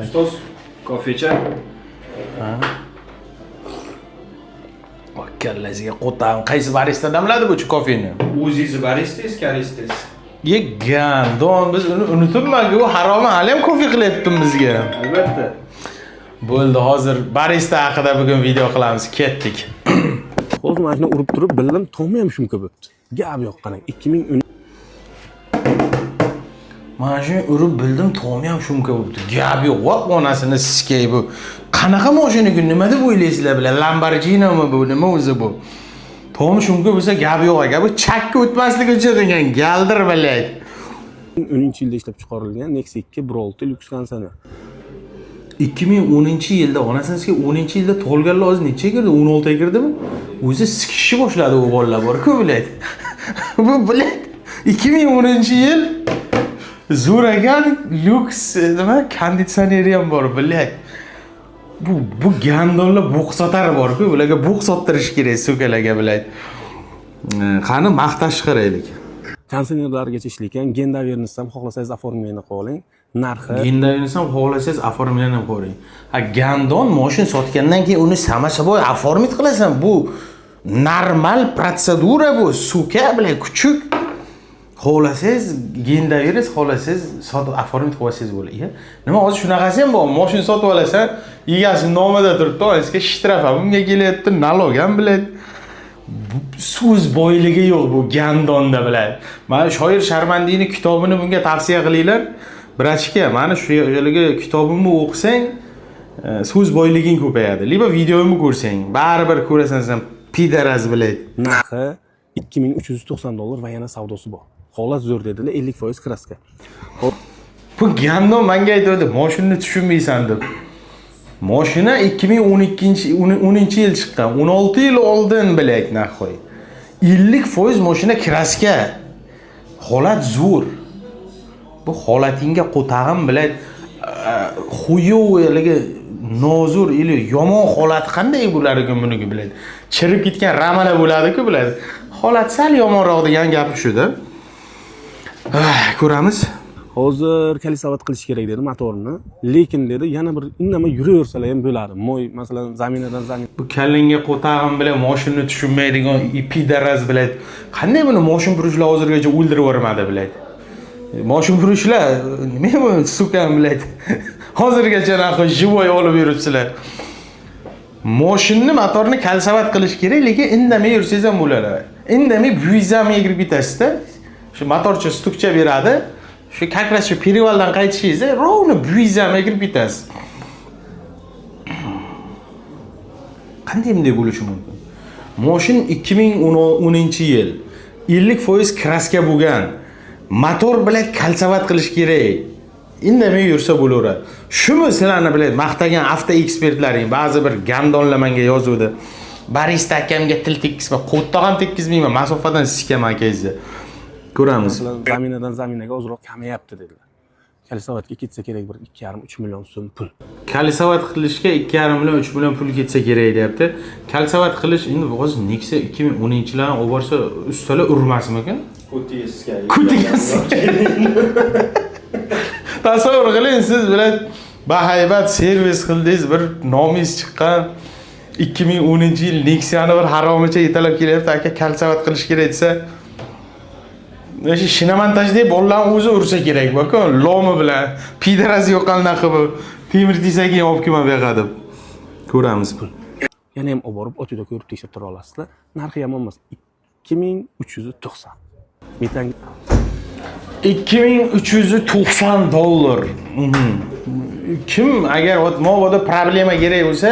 Ustoz, kofecha. Kallasiga qo'tam. Qaysi barista damladi bu kofeni? O'zingiz baristas, karistas. Gandon, biz uni unutibman-ku, u haromi hali ham kofe qilyapti bizga. Albatta. Bo'ldi, hozir barista haqida bugun video qilamiz. Ketdik. Hozir mana shuni urib turib bildim, tomi ham shunga bo'pti. Gap yo'q qana. 2010 Mana shuni urib bildim, tomi ham shunga bo'pti. Gap yo'q. Voq onasini siskay bu. Qanaqa mashinaga nima deb o'ylaysizlar bilan? Lamborghinimi bu, nima o'zi bu? Tomi shunga bo'lsa gap yo'q aka. Bu chakka o'tmasligi uchun qilgan galdir bilay. 10-yilda ishlab chiqarilgan Nexia 2 1.6 Lux konsani. 2010-yilda onasinizga 10-yilda tug'ilganlar hozir necha kirdi? 16 ga kirdimi? O'zi sikishni boshladi u bolalar bor-ku bilay. Bu bilay 2010-yil zo'ragan Lux nima konditsioneri ham bor bilay. Bu gandonlar bug' sotar bor-ku, ularga bug' sottirish kerak so'kalarga bilay. Qani maqtash qaraylik. Kondisionerlargacha ishlayotgan Gendavernis ham xohlasangiz oformlayni qo'ying. Narxi Gendavernis ham xohlasangiz oformlayni ham qo'ying. Gandon mashin sotgandan keyin uni samashaboy oformit qilasan. Bu normal protsedura bu. Suka bilan kuchuk. Xohlasangiz Gendavernis, xohlasangiz sotib oformit qilsangiz bo'ladi. Nima hozir shunaqasi ham bor. Mashin sotib olasan, egasi nomida turibdi, sizga shtraf ham unga kelyapti, nalog ham biladi. So'z boyligi yo'q bu gandonda bilan. Mana shoir Sharmandiyni kitobini bunga tavsiya qilinglar. Birachka, mana shu yerga kitobimni o'qisang, so'z boyliging ko'payadi. Liba videomni ko'rsang, baribir ko'rasan sen pidaraz bilay. narxi $2390 va yana savdosi bor. Holat zo'r dedilar, 50% kraska. Bu gandon menga aytdi, mashinani tushunmaysan deb. Mashina 2010-yil chiqqan. 16 yil oldin bilak nahoy. 50% mashina kraska. Holat zo'r. Bu holatingga qo'tag'im bilan xuyo'ligi nozur ili yomon holat qanday bo'larigi buniki biladi. Chirib ketgan ramala bo'ladi-ku biladi. Holat sal yomonroq degan gapi shu-da. Ko'ramiz. Hozir kalisavat qilish kerak dedi motorni. Lekin dedi, yana bir indamay yuraversalar ham bo'ladi. Moy, masalan, zaminadan zamin. Bu kallingga qo'tag'im bilan mashinani tushunmaydigan pidaraz biladi. Qanday buni mashin burishlar hozirgacha o'ldirib yubormadi biladi. Mashin burishlar nima bu sukan biladi. Hozirgacha narxi jivoy olib yuribsizlar. Mashinni motorni kalsavat qilish kerak, lekin indamay yursangiz ham bo'ladi. Indamay buyizamga kirib ketasizda. Shu motorchi stukcha beradi. Shu kakrashib perivaldan qaytishingizda rovni buyizamga kirib ketasiz. Qanday bunday bo'lishi mumkin? Mashin 2010-yil 50% kraska bo'lgan. Motor bilan kalsavat qilish kerak. Indamay yursa bo'laveradi. Shumi sizlarni biladi, maqtagan avto ekspertlaring ba'zi bir gandonlar menga yozuvdi. Barista akamga til tekkizma, qo'ttoq ham tekkizmayman, masofadan sikaman akayizni. Ko'ramiz. Masalan, zaminadan zaminaga ozroq kamayapti dedilar. Kalisavatga ketsa kerak bir 2,5-3 million so'm pul. Kalisavat qilishga 2,5 million 3 million pul ketsa kerak deyapti. Kalisavat qilish endi hozir Nexia 2010-yillarni olib borsa ustalar urmasmikan? Kutiga. Tasavvur qiling, siz bilan bahaybat servis qildingiz, bir nomingiz chiqqan 2010-yil Nexia'ni bir haromicha yetalab kelyapti, aka kalisavat qilish kerak desa, Neshi shinamontajdek bolalarni o'zi ursa kerak bu-ku, lomi bilan pidaraz yo'qandan qilib temir tesaga olib kelma bu yoqqa deb. Ko'ramiz pul. Yana ham olib borib otida ko'rib tekshirib tura olasizlar. Narxi ham emas. $2390. Metan $2390. Kim agar movoda problema kerak bo'lsa,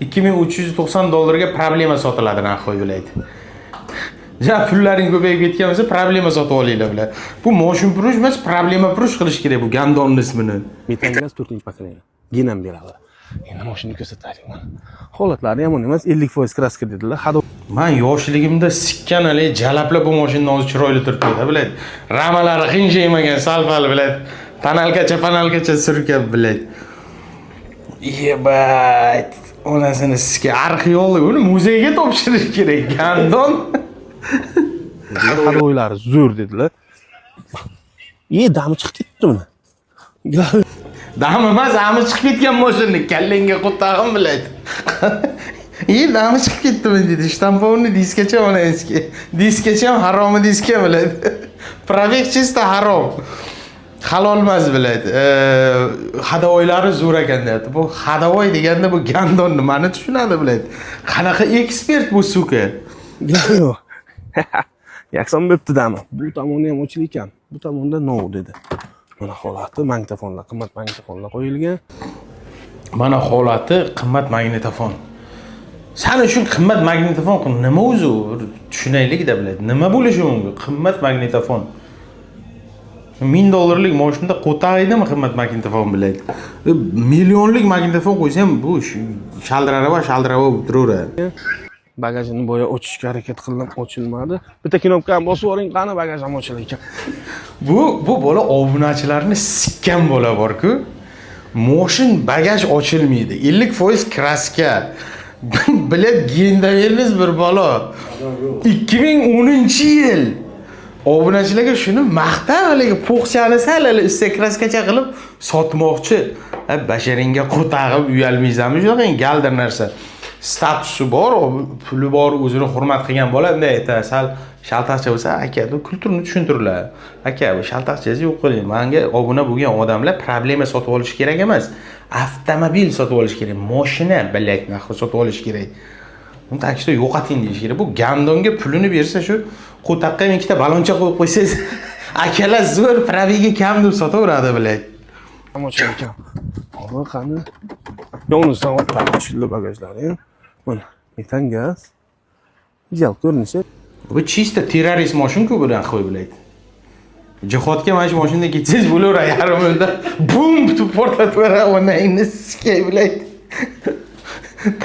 $2390 ga problema sotiladi narxi bo'laydi. Ja pullaring ko'payib ketgan bo'lsa, problema sotib olinglar bilan. Bu mashin purish emas, problema purish qilish kerak bu gandon ismini. Metangaz 4-pakalari. Ginam beradi. Endi mashinani ko'rsataylik mana. Holatlari yomon emas, 50% kraska dedilar. Men yoshligimda sikkan hali jalaplab bu mashinani hozir chiroyli turibdi, biladi. Ramalari qinjaymagan, salfal biladi. Panalkacha surkab biladi. Yebat. Onasini sikka arxeolog uni muzeyga topshirish kerak. Gandon Haroylari zo'r dedilar. Dami chiqib ketdi buni. Dam emas, ami chiqib ketgan mashina, kallangga qo'tag'im biladi. Dami chiqib ketdimi dedi. Shtampovni diskacha mana eski. Diskacha ham haromi diska biladi. Probek chista harom. Halol emas biladi. Hadavoylari zo'r ekan deyapti. Bu hadavoy deganda bu gandon nimani tushunadi biladi. Qanaqa ekspert bu suka. Yo'q. Yakson bo'pti-dami. Bu tomoni ham ochil ekan. Bu tomonda no dedi. Mana holati magnitofonlar, qimmat magnitofonlar qo'yilgan. Mana holati qimmat magnitofon. Sen uchun qimmat magnitofon nima o'zi? Tushunaylik-da biladi. Nima bo'lishi mumkin? Qimmat magnitofon. $1000 mashinada qo'taydimi qimmat magnitofon biladi. Millionlik magnitofon qo'ysam bu shaldirarava bo'lib turaveradi. Bagajini boya ochishga harakat qildim, ochilmadi. Bitta knopkani bosib yuboring, qani bagaj ham ochilar ekan. Bu bola obunachilarni sikkan bola bor-ku. Moshin bagaj ochilmaydi. 50% kraska. Bilad gendaverimiz bir bola. 2010-yil. Obunachilarga shuni maqtab haligi po'xchani sal ustiga kraskacha qilib sotmoqchi. Basharingga qo'tag'ib uyalmaysanmi? Shunaqa galdir narsa. Statusi bor, puli bor, o'zini hurmat qilgan bola bunday aytadi. Sal shaltaqcha bo'lsa, aka, bu kulturni tushuntirlar. Aka, bu shaltaqchangizni yo'q qiling. Menga obuna bo'lgan odamlar problema sotib olish kerak emas. Avtomobil sotib olish kerak, mashina bilak narxi sotib olish kerak. Uni taksida yo'qoting deyish kerak. Bu gandonga pulini bersa shu qo'taqqa ham ikkita baloncha qo'yib qo'ysangiz, akalar zo'r probega kam deb sotaveradi bilak. Amochlar ekan. Hozir qani? Yonimizdan ochildi bagajlari ham. Mana metan gaz. Ideal ko'rinishi. Bu chista terrorist mashin-ku bilan qo'y biladi. Jihodga mana shu mashinada ketsangiz bo'laveradi, yarim yo'lda bum deb portlatib beradi, onayni sikay biladi.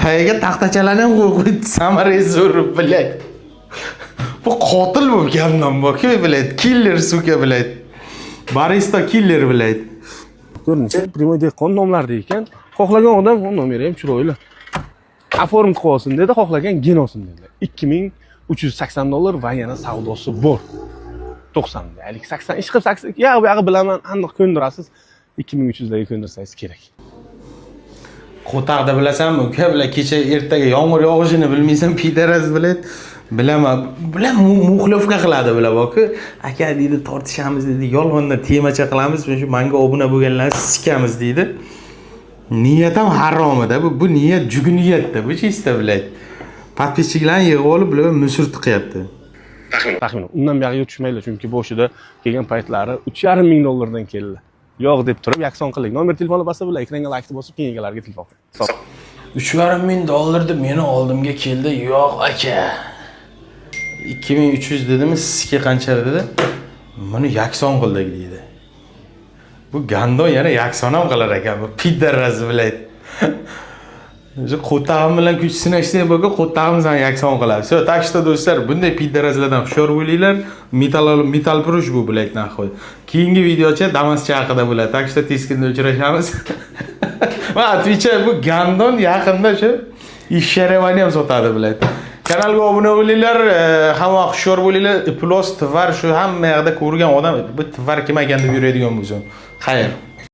Tayaga taxtachalarni ham qo'yib samara zo'r biladi. Bu qotil bo'lgandan borku biladi, killer suka biladi. Barista killer biladi. Ko'rinishi primoy dehqon nomlarida ekan. Xohlagan odam nomeri ham chiroyli. Oform qilib olsin dedi, xohlagan gen olsin dedi. $2380 va yana savdosi bor. 90 deylik 80 ish qilib 80 ya bu yog'i bilaman, aniq ko'ndirasiz. 2300 daga ko'ndirsangiz kerak. Qo'taqda bilasanmi, uka bilan kecha ertaga yomg'ir yog'ishini bilmaysan, pidaras biladi. Bilaman, bilan muxlofga qiladi bilan boku. Aka deydi, tortishamiz deydi, yolg'ondan temacha qilamiz, shu menga obuna bo'lganlarni sikamiz deydi. Niyat ham haromida. Bu niyat juguniyatda, bu chista biladi. Podpischilarni yig'ib olib, bular musur tiqyapti. Taxminan. Undan buyog'iga tushmaydi, chunki boshida kelgan paytlari $3,500 dan keldi. Yo'q deb turib, yakson qildik. Nomer telefoni bosib, bular ekranga laykni bosib, keyin egalariga telefon qiling. $3,500 deb meni oldimga keldi. Yo'q aka. 2300 dedimi, sizga qancha dedi? Buni yakson qildik deydi. Bu gandon yana yakson ham qilar ekan, bu pidarras biladi. O'zi qo'tag'im bilan kuch sinashdan bo'lgan qo'tag'imizni yakson qilamiz. So, takshda do'stlar, bunday pidaraslardan hushyor bo'linglar. Metal purush bu bilak naxoy. Keyingi videocha Damascha haqida bo'ladi. Takshda tezkunda uchrashamiz. Va Twitch bu gandon yaqinda shu Isharevani ham sotadi biladi. Kanalga obuna bo'linglar, hamma hushyor bo'linglar. Plus tvar shu hamma yoqda ko'rgan odam bu tvar kim ekan deb yuradigan bo'lsin. Xayr.